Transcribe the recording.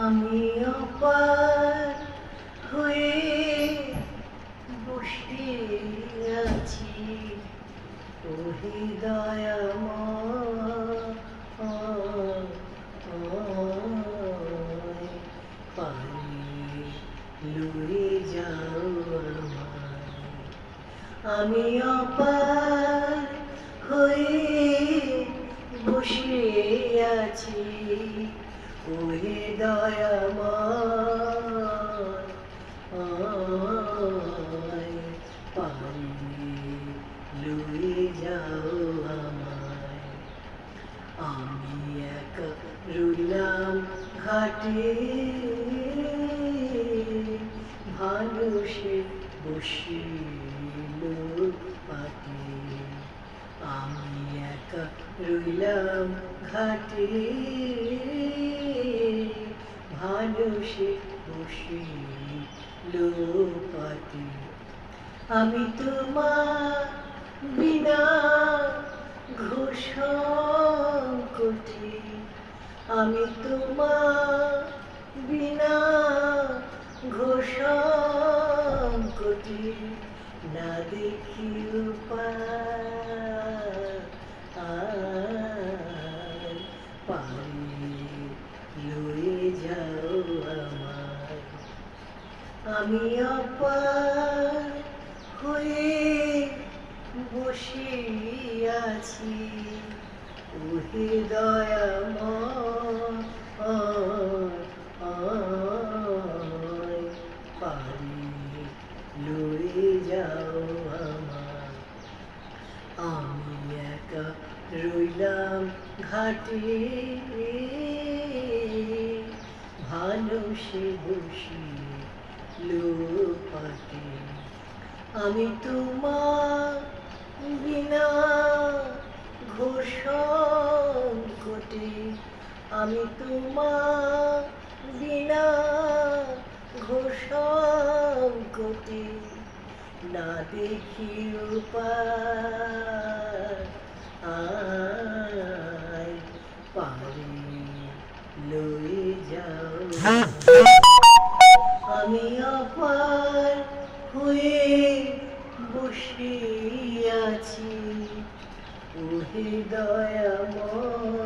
আমি অপার হয়ে বসে আছি, ওহে দয়াময়, পানি লয়ে যাও আমায়। আমি অপার হয়ে বসে আছি, ওহে দয়াময়, পানি লয়ে যাও আমায়। আমি একা রইলাম ঘাটে, ভানুষে বসিল পাটে। আমি একা রইলাম ঘাটে, ভানুষে বসিল পাটে। আমি তোমার বিনা ঘোষঙ্কটি, আমি তোমার বিনা ঘোষঙ্কটি, না দেখি উপায় পানি লয়ে যাও আমায়। আমি অপার হয়ে বসে আছি, ওহে দয়াময়, পানি লয়ে যাও আমায়। আমি একা রইলাম ঘাটে, ভানুষে বসিল পাটে। আমি তোমার বিনা ঘোষঙ্কটি, আমি তোমার বিনা ঘোষঙ্কটি, না দেখি উপায় পানি লয়ে যাও। আমি অপার হয়ে বসে আছি, ওহে দয়াময়।